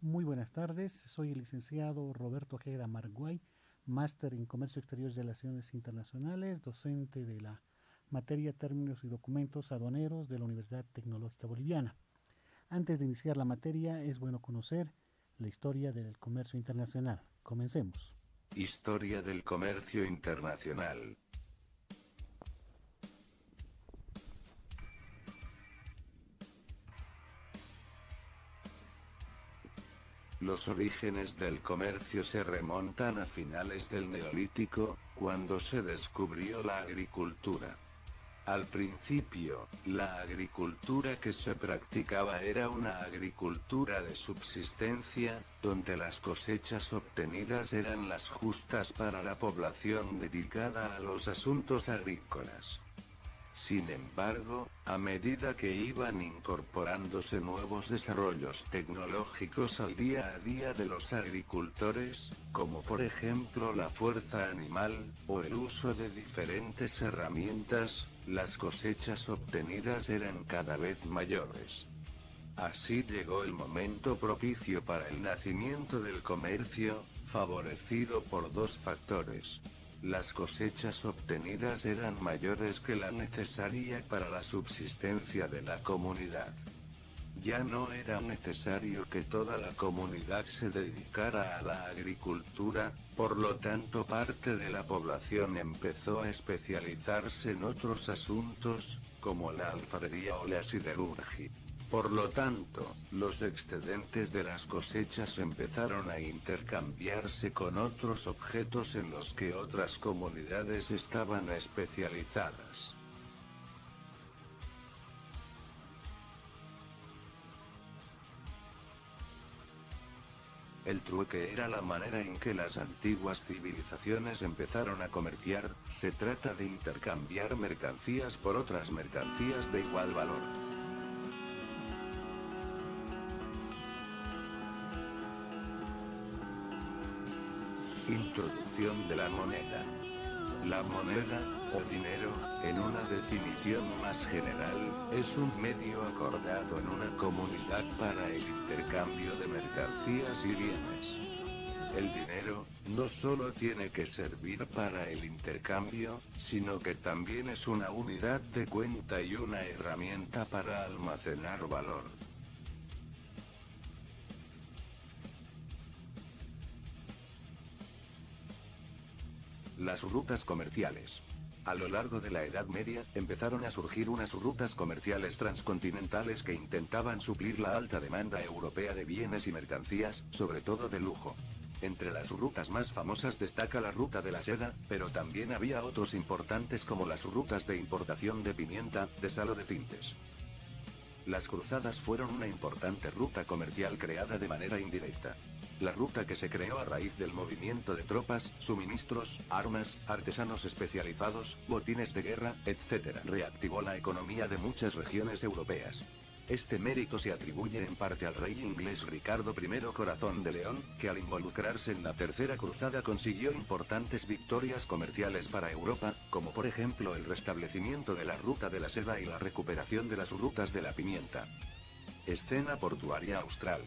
Muy buenas tardes, soy el licenciado Roberto Ojeda Marguay, máster en Comercio Exterior y Relaciones Internacionales, docente de la materia Términos y Documentos Aduaneros de la Universidad Tecnológica Boliviana. Antes de iniciar la materia, es bueno conocer la historia del comercio internacional. Comencemos. Historia del comercio internacional. Los orígenes del comercio se remontan a finales del Neolítico, cuando se descubrió la agricultura. Al principio, la agricultura que se practicaba era una agricultura de subsistencia, donde las cosechas obtenidas eran las justas para la población dedicada a los asuntos agrícolas. Sin embargo, a medida que iban incorporándose nuevos desarrollos tecnológicos al día a día de los agricultores, como por ejemplo la fuerza animal, o el uso de diferentes herramientas, las cosechas obtenidas eran cada vez mayores. Así llegó el momento propicio para el nacimiento del comercio, favorecido por dos factores. Las cosechas obtenidas eran mayores que la necesaria para la subsistencia de la comunidad. Ya no era necesario que toda la comunidad se dedicara a la agricultura, por lo tanto parte de la población empezó a especializarse en otros asuntos, como la alfarería o la siderurgia. Por lo tanto, los excedentes de las cosechas empezaron a intercambiarse con otros objetos en los que otras comunidades estaban especializadas. El trueque era la manera en que las antiguas civilizaciones empezaron a comerciar. Se trata de intercambiar mercancías por otras mercancías de igual valor. Introducción de la moneda. La moneda, o dinero, en una definición más general, es un medio acordado en una comunidad para el intercambio de mercancías y bienes. El dinero, no solo tiene que servir para el intercambio, sino que también es una unidad de cuenta y una herramienta para almacenar valor. Las rutas comerciales. A lo largo de la Edad Media, empezaron a surgir unas rutas comerciales transcontinentales que intentaban suplir la alta demanda europea de bienes y mercancías, sobre todo de lujo. Entre las rutas más famosas destaca la ruta de la seda, pero también había otros importantes como las rutas de importación de pimienta, de sal o de tintes. Las cruzadas fueron una importante ruta comercial creada de manera indirecta. La ruta que se creó a raíz del movimiento de tropas, suministros, armas, artesanos especializados, botines de guerra, etc. reactivó la economía de muchas regiones europeas. Este mérito se atribuye en parte al rey inglés Ricardo I Corazón de León, que al involucrarse en la Tercera Cruzada consiguió importantes victorias comerciales para Europa, como por ejemplo el restablecimiento de la ruta de la seda y la recuperación de las rutas de la pimienta. Escena portuaria austral.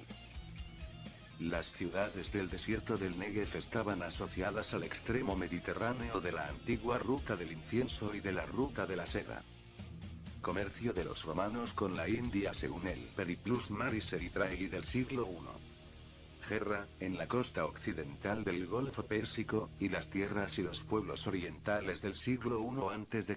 Las ciudades del desierto del Negev estaban asociadas al extremo mediterráneo de la antigua ruta del incienso y de la ruta de la seda. Comercio de los romanos con la India según el Periplus Maris Erythraei del siglo I. Guerra, en la costa occidental del Golfo Pérsico, y las tierras y los pueblos orientales del siglo I a.C.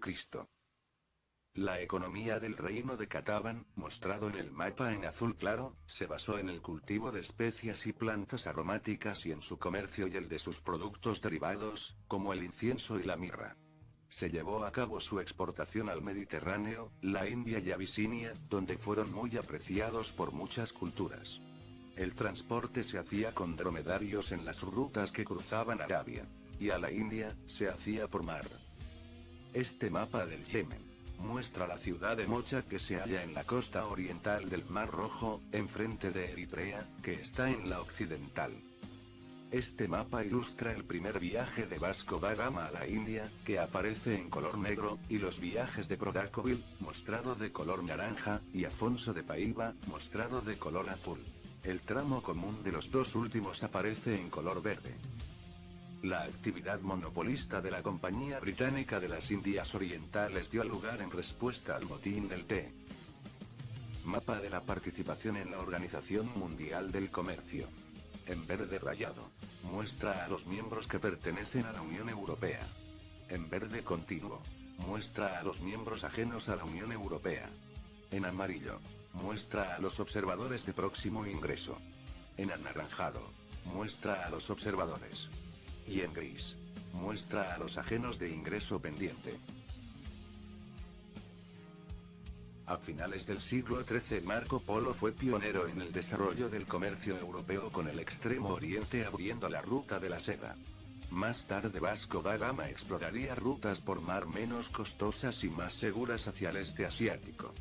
La economía del reino de Cataban, mostrado en el mapa en azul claro, se basó en el cultivo de especias y plantas aromáticas y en su comercio y el de sus productos derivados, como el incienso y la mirra. Se llevó a cabo su exportación al Mediterráneo, la India y Abisinia, donde fueron muy apreciados por muchas culturas. El transporte se hacía con dromedarios en las rutas que cruzaban Arabia. Y a la India, se hacía por mar. Este mapa del Yemen muestra la ciudad de Mocha que se halla en la costa oriental del Mar Rojo, enfrente de Eritrea, que está en la occidental. Este mapa ilustra el primer viaje de Vasco da Gama a la India, que aparece en color negro, y los viajes de Prodacovil, mostrado de color naranja, y Afonso de Paiva, mostrado de color azul. El tramo común de los dos últimos aparece en color verde. La actividad monopolista de la Compañía Británica de las Indias Orientales dio lugar en respuesta al motín del té. Mapa de la participación en la Organización Mundial del Comercio. En verde rayado, muestra a los miembros que pertenecen a la Unión Europea. En verde continuo, muestra a los miembros ajenos a la Unión Europea. En amarillo, muestra a los observadores de próximo ingreso. En anaranjado, muestra a los observadores. Y en gris, muestra a los ajenos de ingreso pendiente. A finales del siglo XIII Marco Polo fue pionero en el desarrollo del comercio europeo con el Extremo Oriente abriendo la ruta de la seda. Más tarde Vasco da Gama exploraría rutas por mar menos costosas y más seguras hacia el este asiático.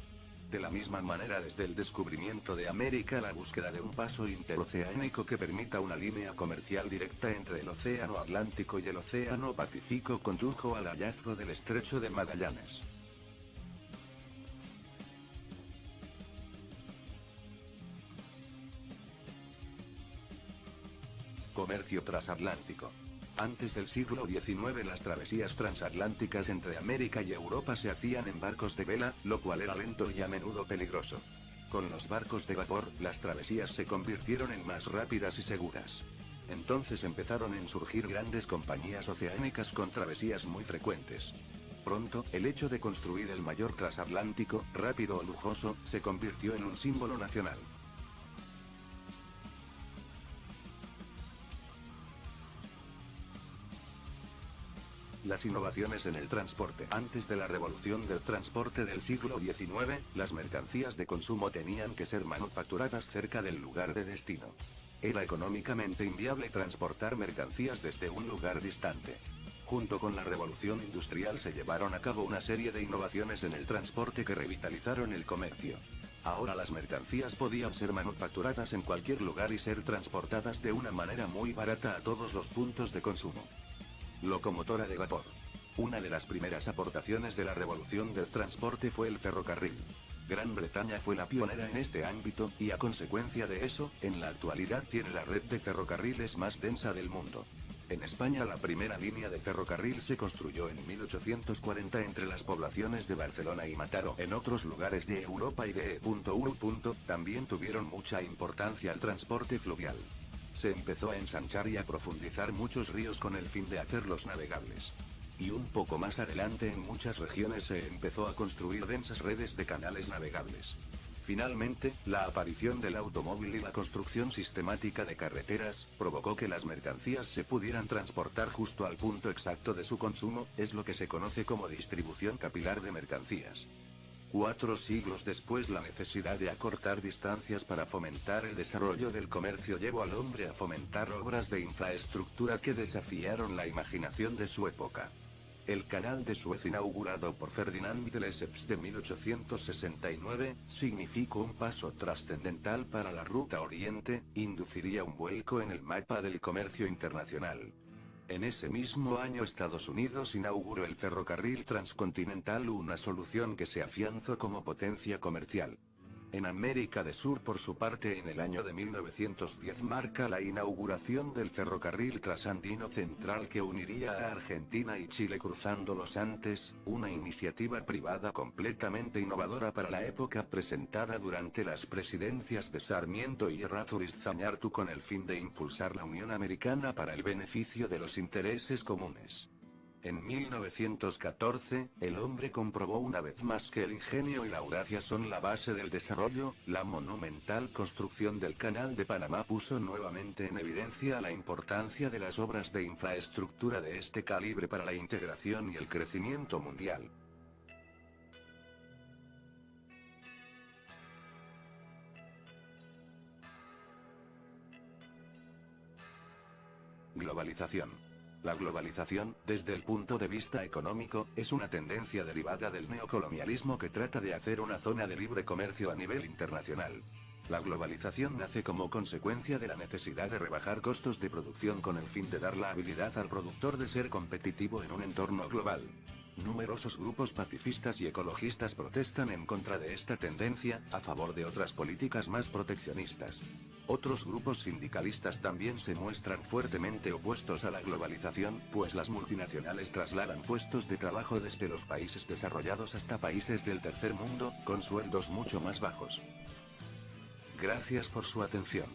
De la misma manera, desde el descubrimiento de América, la búsqueda de un paso interoceánico que permita una línea comercial directa entre el Océano Atlántico y el Océano Pacífico condujo al hallazgo del Estrecho de Magallanes. Comercio transatlántico. Antes del siglo XIX las travesías transatlánticas entre América y Europa se hacían en barcos de vela, lo cual era lento y a menudo peligroso. Con los barcos de vapor, las travesías se convirtieron en más rápidas y seguras. Entonces empezaron a surgir grandes compañías oceánicas con travesías muy frecuentes. Pronto, el hecho de construir el mayor transatlántico, rápido o lujoso, se convirtió en un símbolo nacional. Las innovaciones en el transporte. Antes de la revolución del transporte del siglo XIX, las mercancías de consumo tenían que ser manufacturadas cerca del lugar de destino. Era económicamente inviable transportar mercancías desde un lugar distante. Junto con la revolución industrial se llevaron a cabo una serie de innovaciones en el transporte que revitalizaron el comercio. Ahora las mercancías podían ser manufacturadas en cualquier lugar y ser transportadas de una manera muy barata a todos los puntos de consumo. Locomotora de vapor. Una de las primeras aportaciones de la revolución del transporte fue el ferrocarril. Gran Bretaña fue la pionera en este ámbito, y a consecuencia de eso, en la actualidad tiene la red de ferrocarriles más densa del mundo. En España la primera línea de ferrocarril se construyó en 1840 entre las poblaciones de Barcelona y Mataró. En otros lugares de Europa y de E.U. también tuvieron mucha importancia el transporte fluvial. Se empezó a ensanchar y a profundizar muchos ríos con el fin de hacerlos navegables. Y un poco más adelante en muchas regiones se empezó a construir densas redes de canales navegables. Finalmente, la aparición del automóvil y la construcción sistemática de carreteras, provocó que las mercancías se pudieran transportar justo al punto exacto de su consumo, es lo que se conoce como distribución capilar de mercancías. 4 siglos después, la necesidad de acortar distancias para fomentar el desarrollo del comercio llevó al hombre a fomentar obras de infraestructura que desafiaron la imaginación de su época. El Canal de Suez, inaugurado por Ferdinand de Lesseps de 1869, significó un paso trascendental para la ruta Oriente, induciría un vuelco en el mapa del comercio internacional. En ese mismo año Estados Unidos inauguró el ferrocarril transcontinental, una solución que se afianzó como potencia comercial. En América del Sur, por su parte, en el año de 1910 marca la inauguración del ferrocarril transandino central que uniría a Argentina y Chile cruzando los Andes, una iniciativa privada completamente innovadora para la época, presentada durante las presidencias de Sarmiento y Errázuriz Zañartu con el fin de impulsar la Unión Americana para el beneficio de los intereses comunes. En 1914, el hombre comprobó una vez más que el ingenio y la audacia son la base del desarrollo. La monumental construcción del Canal de Panamá puso nuevamente en evidencia la importancia de las obras de infraestructura de este calibre para la integración y el crecimiento mundial. Globalización. La globalización, desde el punto de vista económico, es una tendencia derivada del neocolonialismo que trata de hacer una zona de libre comercio a nivel internacional. La globalización nace como consecuencia de la necesidad de rebajar costos de producción con el fin de dar la habilidad al productor de ser competitivo en un entorno global. Numerosos grupos pacifistas y ecologistas protestan en contra de esta tendencia, a favor de otras políticas más proteccionistas. Otros grupos sindicalistas también se muestran fuertemente opuestos a la globalización, pues las multinacionales trasladan puestos de trabajo desde los países desarrollados hasta países del tercer mundo, con sueldos mucho más bajos. Gracias por su atención.